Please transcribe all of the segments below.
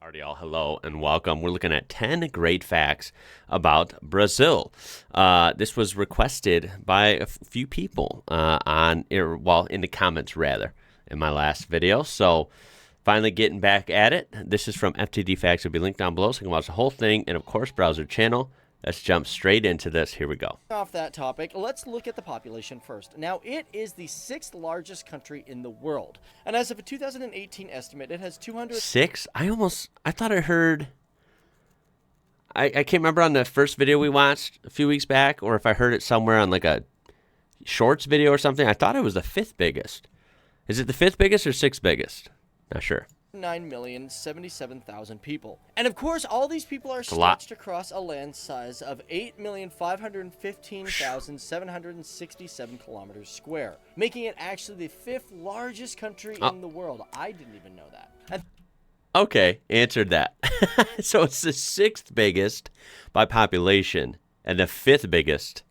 Alrighty, y'all, hello and welcome. We're looking at 10 great facts about Brazil. This was requested by a few people in the comments, rather, in my last video. So, finally getting back at it. This is from FTD Facts. It'll be linked down below so you can watch the whole thing. And, of course, browse our channel. Let's jump straight into this. Here we go. Off that topic, let's look at the population first. Now, it is the 6th largest country in the world. And as of a 2018 estimate, it has 200... 6? I thought I heard... I can't remember on the first video we watched a few weeks back, or if I heard it somewhere on like a shorts video or something. I thought it was the 5th biggest. Is it the 5th biggest or 6th biggest? Not sure. 9,077,000 people. And of course, all these people are stretched across a land size of 8,515,767 kilometers square, making it actually the 5th largest country in the world. I didn't even know that. Okay, answered that. So it's the 6th biggest by population and the 5th biggest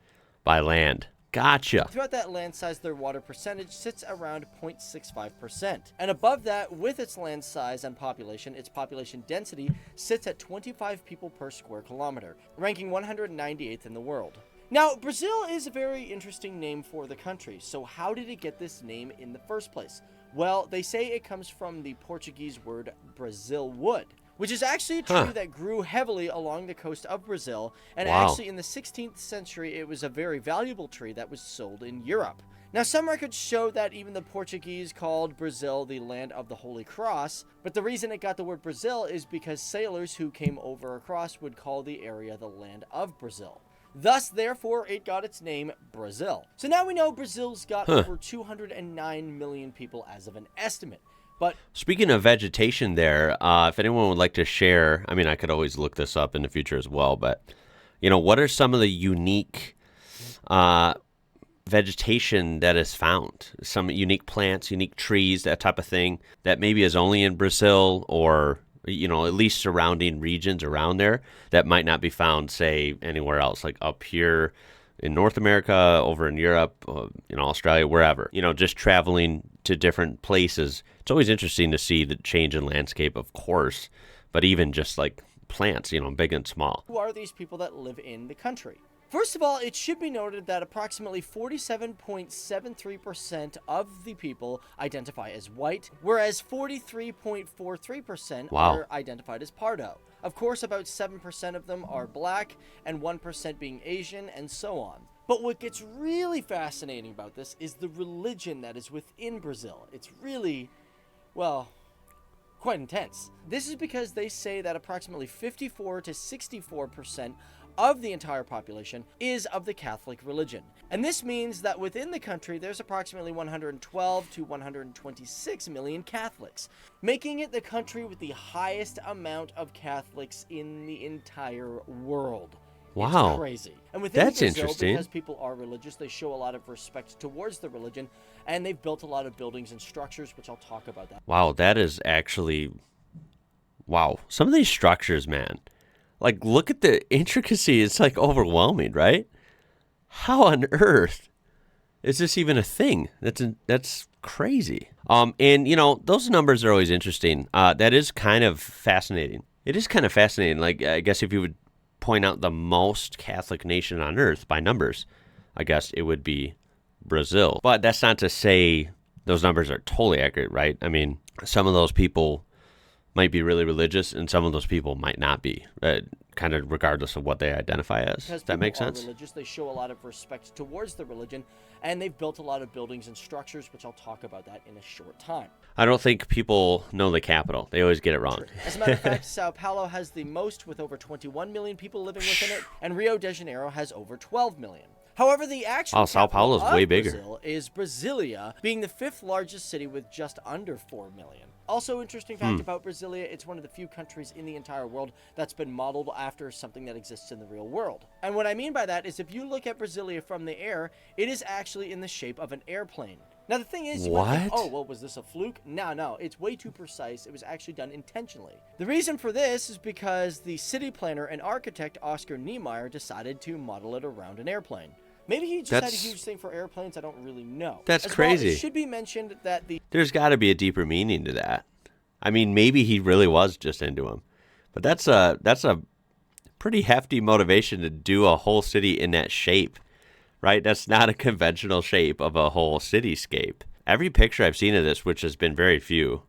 by land. Gotcha. Throughout that land size, their water percentage sits around 0.65%. And above that, with its land size and population, its population density sits at 25 people per square kilometer, ranking 198th in the world. Now, Brazil is a very interesting name for the country. So how did it get this name in the first place? Well, they say it comes from the Portuguese word Brazil wood, which is actually a tree that grew heavily along the coast of Brazil. And actually in the 16th century, it was a very valuable tree that was sold in Europe. Now, some records show that even the Portuguese called Brazil the land of the Holy Cross, but the reason it got the word Brazil is because sailors who came over across would call the area the land of Brazil. Thus, therefore, it got its name Brazil. So now we know Brazil's got over 209 million people as of an estimate. But speaking of vegetation there, if anyone would like to share, I mean, I could always look this up in the future as well, but, you know, what are some of the unique vegetation that is found? Some unique plants, unique trees, that type of thing that maybe is only in Brazil or, you know, at least surrounding regions around there that might not be found, say, anywhere else, like up here in North America, over in Europe, you know, Australia, wherever. You know, just traveling to different places. It's always interesting to see the change in landscape, of course, but even just like plants, you know, big and small. Who are these people that live in the country? First of all, it should be noted that approximately 47.73% of the people identify as white, whereas 43.43% are identified as Pardo. Of course, about 7% of them are black, and 1% being Asian, and so on. But what gets really fascinating about this is the religion that is within Brazil. It's really, well, quite intense. This is because they say that approximately 54 to 64% of the entire population is of the Catholic religion. And this means that within the country, there's approximately 112 to 126 million Catholics, making it the country with the highest amount of Catholics in the entire world. Wow. It's crazy. And within That's Brazil, interesting. because people are religious, they show a lot of respect towards the religion, and they've built a lot of buildings and structures, which I'll talk about that. Wow, that is actually, wow. Some of these structures, man, like look at the intricacy. It's like overwhelming, right? How on earth is this even a thing? That's crazy. And you know, those numbers are always interesting. That is kind of fascinating. It is kind of fascinating. Like, I guess if you would point out the most Catholic nation on earth by numbers, I guess it would be Brazil. But that's not to say those numbers are totally accurate, right? I mean, some of those people might be really religious and some of those people might not be, kind of regardless of what they identify as. Does that make sense? Religious, they show a lot of respect towards the religion, and they've built a lot of buildings and structures, which I'll talk about that in a short time. I don't think people know the capital. They always get it wrong. As a matter of fact, Sao Paulo has the most with over 21 million people living within it, and Rio de Janeiro has over 12 million. However, the actual Sao Paulo's way bigger. Brazil is Brasilia, being the 5th largest city with just under 4 million. Also, interesting fact about Brasilia, it's one of the few countries in the entire world that's been modeled after something that exists in the real world. And what I mean by that is if you look at Brasilia from the air, it is actually in the shape of an airplane. Now, the thing is, you might think, oh, well, was this a fluke? No, it's way too precise. It was actually done intentionally. The reason for this is because the city planner and architect Oscar Niemeyer decided to model it around an airplane. Maybe he just had a huge thing for airplanes. I don't really know. That's crazy. Well, it should be mentioned that there's got to be a deeper meaning to that. I mean, maybe he really was just into him. But that's a pretty hefty motivation to do a whole city in that shape, right? That's not a conventional shape of a whole cityscape. Every picture I've seen of this, which has been very few,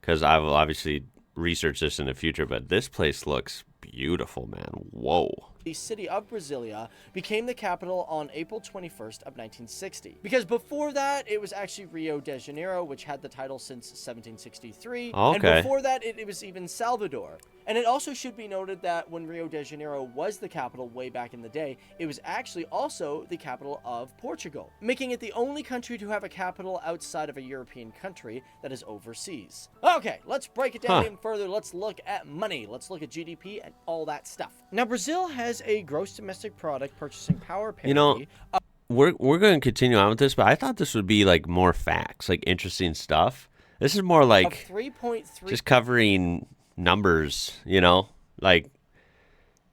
because I will obviously research this in the future, but this place looks beautiful, man. Whoa. The city of Brasilia became the capital on April 21st of 1960. Because before that, it was actually Rio de Janeiro, which had the title since 1763. Okay. And before that, it was even Salvador. And it also should be noted that when Rio de Janeiro was the capital way back in the day, it was actually also the capital of Portugal, making it the only country to have a capital outside of a European country that is overseas. Okay, let's break it down even further. Let's look at money. Let's look at GDP and all that stuff. Now, Brazil has a gross domestic product purchasing power parity. You know, we're going to continue on with this, but I thought this would be like more facts, like interesting stuff. This is more like 3.3 just covering numbers, like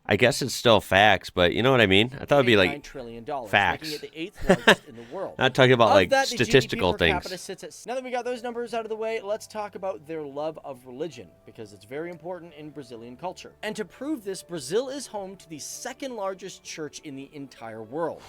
I guess it's still facts, but you know what I mean? I thought it'd be like $9 trillion, facts. making it the 8th largest in the world. Not talking about Of like that, the statistical GDP per things. capita sits at, now that we got those numbers out of the way, let's talk about their love of religion, because it's very important in Brazilian culture. And to prove this, Brazil is home to the second largest church in the entire world.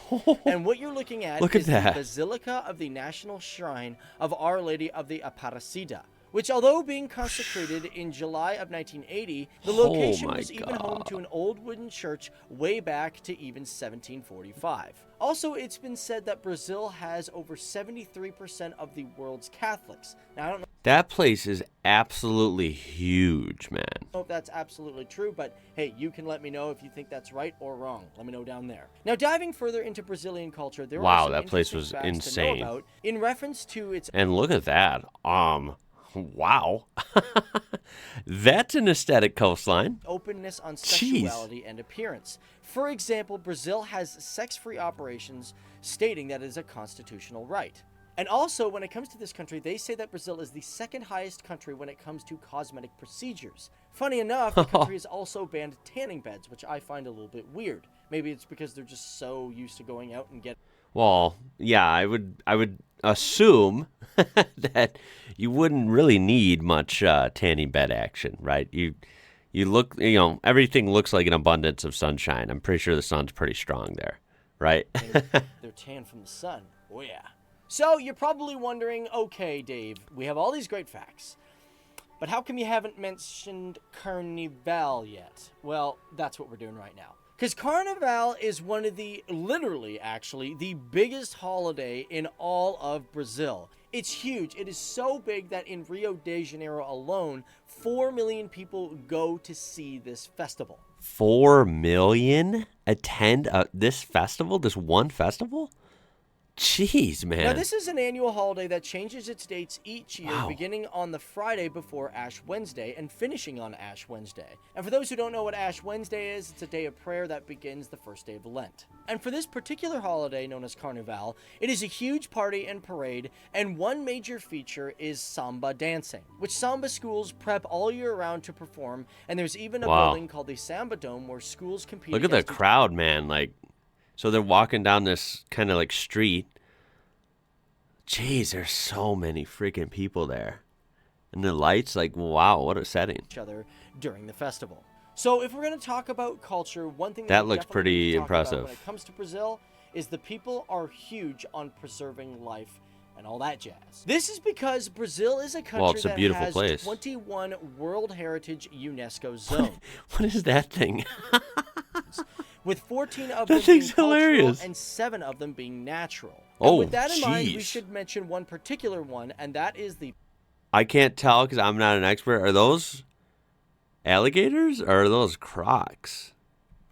And what you're looking at Look at is that. the Basilica of the National Shrine of Our Lady of the Aparecida, which, although being consecrated in July of 1980, the location my was even home to God. an old wooden church way back to even 1745. Also, it's been said that Brazil has over 73% of the world's Catholics. Now, I don't That place is absolutely huge, man. know if that's absolutely true, but hey, you can let me know if you think that's right or wrong. Let me know down there. Now, diving further into Brazilian culture, there Wow, are some that place interesting was facts to insane. know about in reference to its And look at that. Wow. That's an aesthetic coastline. openness on Jeez. sexuality and appearance. For example, Brazil has sex-free operations, stating that it is a constitutional right. And also, when it comes to this country, they say that Brazil is the second highest country when it comes to cosmetic procedures. Funny enough, the country has also banned tanning beds, which I find a little bit weird. Maybe it's because they're just so used to going out and getting Well, yeah, I would assume that you wouldn't really need much tanning bed action, right? You look, everything looks like an abundance of sunshine. I'm pretty sure the sun's pretty strong there, right? their tan from the sun. Oh yeah. So you're probably wondering, okay, Dave, we have all these great facts, but how come you haven't mentioned Carnival yet? Well, that's what we're doing right now. Because Carnival is one of literally, actually, the biggest holiday in all of Brazil. It's huge. It is so big that in Rio de Janeiro alone, 4 million people go to see this festival. 4 million attend this festival, this one festival? Jeez, man. Now, this is an annual holiday that changes its dates each year, Wow. beginning on the Friday before Ash Wednesday and finishing on Ash Wednesday. And for those who don't know what Ash Wednesday is, it's a day of prayer that begins the first day of Lent. And for this particular holiday, known as Carnival, it is a huge party and parade, and one major feature is samba dancing, which samba schools prep all year round to perform, and there's even a Wow. building called the Samba Dome where schools compete Look at the against crowd, man. Like, so they're walking down this kind of like street. Jeez, there's so many freaking people there. And the lights, like, wow, what a setting. each other during the festival. So if we're going to talk about culture, one thing That we looks definitely pretty need to talk about impressive. when it comes to Brazil is the people are huge on preserving life and all that jazz. This is because Brazil is a country it's a that beautiful has place. 21 World Heritage UNESCO zones, What is that thing? with 14 of That them being thing's cultural hilarious. and 7 of them being natural. Oh, and with that in mind, we jeez. should mention one particular one, and that is the I can't tell because I'm not an expert. Are those alligators or are those crocs?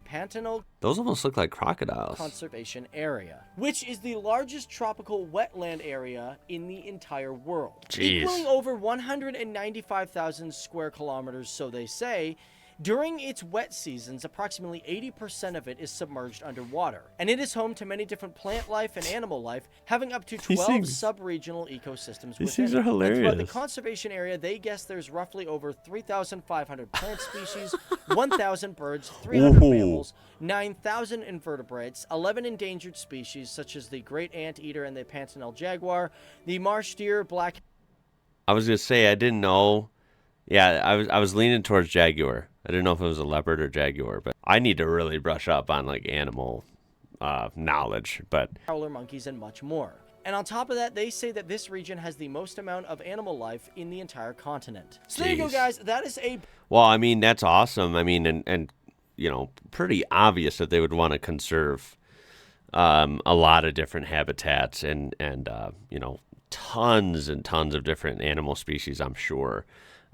Pantanal Those almost look like crocodiles. Conservation Area, which is the largest tropical wetland area in the entire world. Jeez. Equaling over 195,000 square kilometers, so they say. During its wet seasons, approximately 80% of it is submerged underwater, and it is home to many different plant life and animal life, having up to 12 things- sub-regional ecosystems these within things are it. And throughout the hilarious. conservation area, they guess there's roughly over 3,500 plant species, 1,000 birds, 300 Ooh. mammals, 9,000 invertebrates, 11 endangered species such as the great anteater and the Pantanal jaguar, the marsh deer, black I was going to say, I didn't know Yeah, I was leaning towards jaguar. I didn't know if it was a leopard or jaguar, but I need to really brush up on like animal knowledge. But howler monkeys, and much more. And on top of that, they say that this region has the most amount of animal life in the entire continent. So there you go, jeez. guys. That is a Well, I mean that's awesome. I mean, and you know, pretty obvious that they would want to conserve a lot of different habitats and you know, tons and tons of different animal species. I'm sure.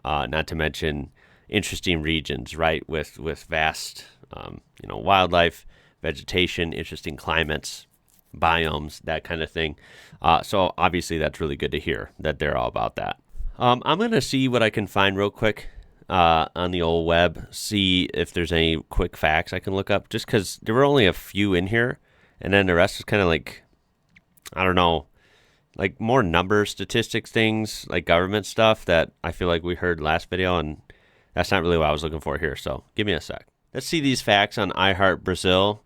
Not to mention interesting regions, right? With vast, you know, wildlife, vegetation, interesting climates, biomes, that kind of thing. So obviously, that's really good to hear that they're all about that. I'm gonna see what I can find real quick on the old web. See if there's any quick facts I can look up. Just because there were only a few in here, and then the rest is kind of like, I don't know, like more number statistics things, like government stuff that I feel like we heard last video, and that's not really what I was looking for here. So give me a sec. Let's see these facts on iHeart Brazil.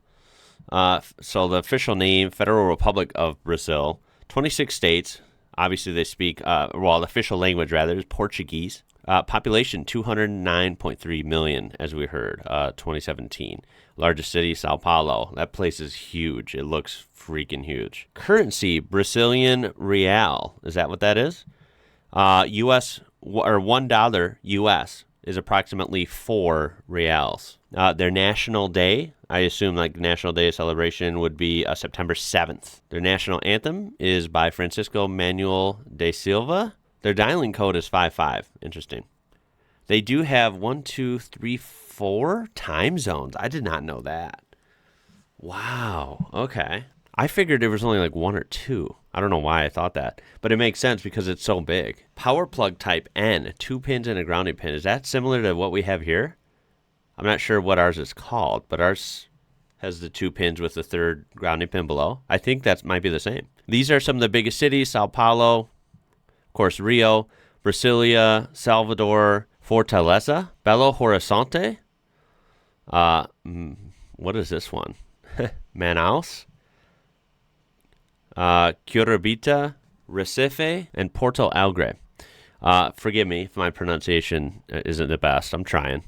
So the official name, Federal Republic of Brazil, 26 states. Obviously, they speak, well, the official language, rather, is Portuguese. Population, 209.3 million, as we heard, 2017. Largest city, Sao Paulo. That place is huge. It looks freaking huge. Currency, Brazilian real. Is that what that is? U.S. or $1 U.S. is approximately 4 reals. Their national day, I assume like National Day of Celebration, would be September 7th. Their national anthem is by Francisco Manuel de Silva. Their dialing code is 55. Interesting. They do have 1, 2, 3, 4 time zones. I did not know that. Wow. Okay. I figured there was only like 1 or 2. I don't know why I thought that, but it makes sense because it's so big. Power plug type N, 2 pins and a grounding pin. Is that similar to what we have here? I'm not sure what ours is called, but ours has the 2 pins with the 3rd grounding pin below. I think that might be the same. These are some of the biggest cities: Sao Paulo, of course, Rio, Brasilia, Salvador, Fortaleza, Belo Horizonte. What is this one? Manaus, Curitiba, Recife, and Porto Alegre. Forgive me if my pronunciation isn't the best. I'm trying.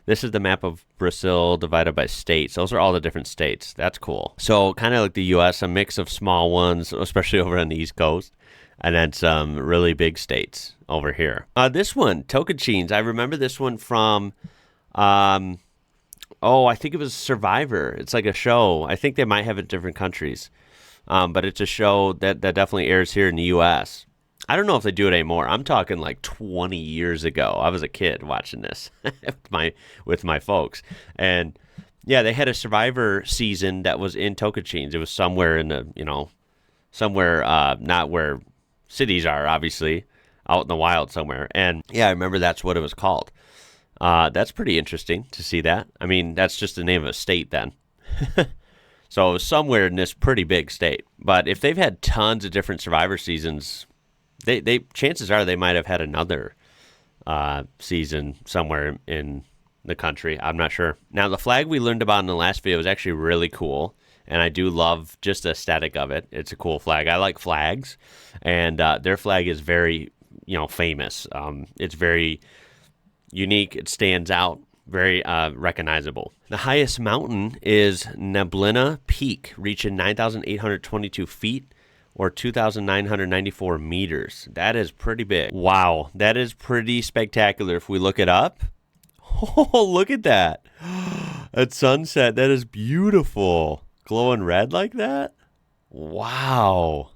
This is the map of Brazil divided by states. Those are all the different states. That's cool. So kind of like the U.S., a mix of small ones, especially over on the East Coast, and then some really big states over here. This one, Tocantins. I remember this one from, I think it was Survivor. It's like a show. I think they might have it in different countries, but it's a show that definitely airs here in the U.S. I don't know if they do it anymore. I'm talking like 20 years ago. I was a kid watching this with my folks. And yeah, they had a Survivor season that was in Tocantins. It was somewhere in the, you know, somewhere not where cities are, obviously, out in the wild somewhere. And yeah, I remember that's what it was called. That's pretty interesting to see that. I mean, that's just the name of a state then. So it was somewhere in this pretty big state. But if they've had tons of different Survivor seasons, they chances are they might have had another season somewhere in the country. I'm not sure. Now, the flag we learned about in the last video is actually really cool, and I do love just the aesthetic of it. It's a cool flag. I like flags, and their flag is very, you know, famous. It's very unique. It stands out. Very recognizable. The highest mountain is Neblina Peak, reaching 9,822 feet, or 2,994 meters. That is pretty big. Wow, that is pretty spectacular if we look it up. Oh, look at that. At sunset, that is beautiful. Glowing red like that? Wow.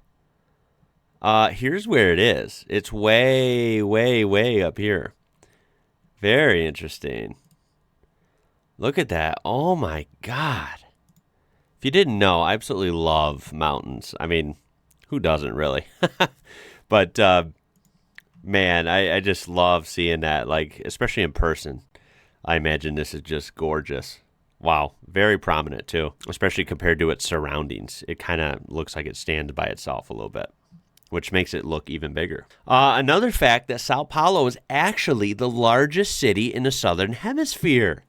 Here's where it is. It's way, way, way up here. Very interesting. Look at that. Oh my God. If you didn't know, I absolutely love mountains. I mean, who doesn't really? But man, I just love seeing that, like, especially in person. I imagine this is just gorgeous. Wow, very prominent too, especially compared to its surroundings. It kind of looks like it stands by itself a little bit, which makes it look even bigger. Another fact, that Sao Paulo is actually the largest city in the Southern Hemisphere.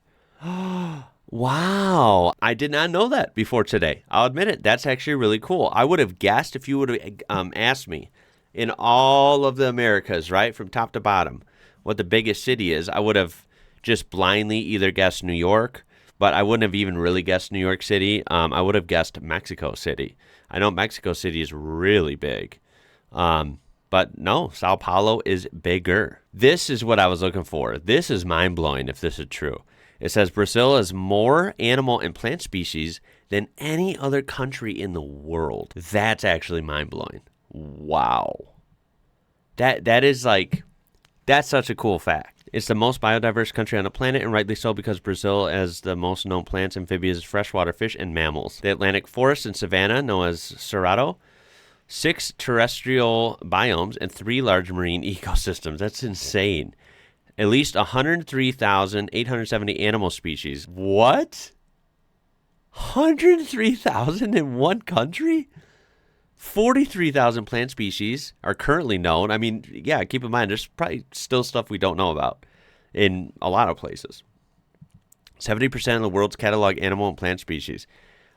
Wow. I did not know that before today. I'll admit it. That's actually really cool. I would have guessed if you would have asked me in all of the Americas, right, from top to bottom, what the biggest city is, I would have just blindly either guessed New York, but I wouldn't have even really guessed New York City. I would have guessed Mexico City. I know Mexico City is really big. But no, Sao Paulo is bigger. This is what I was looking for. This is mind-blowing if this is true. It says Brazil has more animal and plant species than any other country in the world. That's actually mind-blowing. Wow. That's such a cool fact. It's the most biodiverse country on the planet, and rightly so, because Brazil has the most known plants, amphibians, freshwater fish, and mammals. The Atlantic forest and savanna, known as Cerrado, 6 terrestrial biomes, and 3 large marine ecosystems. That's insane. At least 103,870 animal species. What? 103,000 in one country? 43,000 plant species are currently known. I mean, yeah, keep in mind, there's probably still stuff we don't know about in a lot of places. 70% of the world's catalog animal and plant species.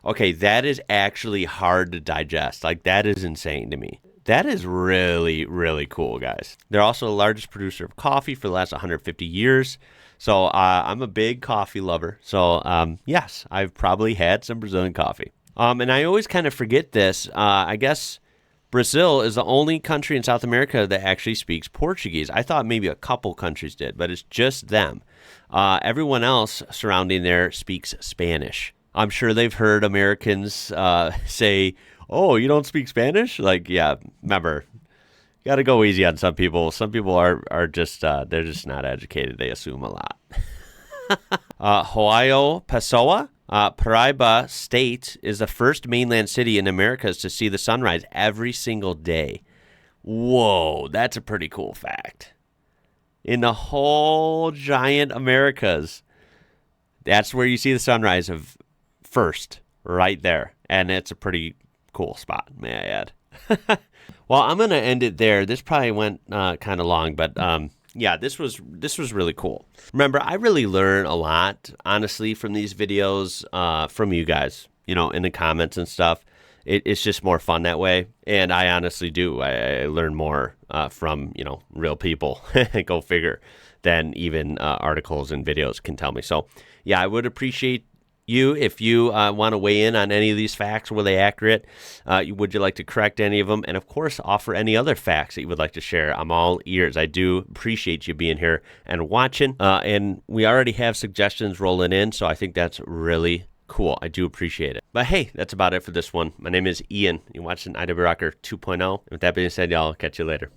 Okay, that is actually hard to digest. Like, that is insane to me. That is really, really cool, guys. They're also the largest producer of coffee for the last 150 years. So I'm a big coffee lover. So, yes, I've probably had some Brazilian coffee. And I always kind of forget this. I guess Brazil is the only country in South America that actually speaks Portuguese. I thought maybe a couple countries did, but it's just them. Everyone else surrounding there speaks Spanish. I'm sure they've heard Americans say, "Oh, you don't speak Spanish?" Like, yeah, remember, got to go easy on some people. Some people are just, they're just not educated. They assume a lot. Ohio Pessoa, Paraíba State, is the first mainland city in Americas to see the sunrise every single day. Whoa, that's a pretty cool fact. In the whole giant Americas, that's where you see the sunrise of first, right there. And it's a pretty cool spot, may I add. Well, I'm going to end it there. This probably went kind of long, but yeah, this was really cool. Remember, I really learn a lot, honestly, from these videos, from you guys, in the comments and stuff. It's just more fun that way. And I honestly do. I learn more from, real people, go figure, than even articles and videos can tell me. So, yeah, I would appreciate you, if you want to weigh in on any of these facts, were they accurate? Would you like to correct any of them? And of course, offer any other facts that you would like to share. I'm all ears. I do appreciate you being here and watching. And we already have suggestions rolling in, so I think that's really cool. I do appreciate it. But hey, that's about it for this one. My name is Ian. You're watching IWrocker 2.0. And with that being said, y'all, catch you later.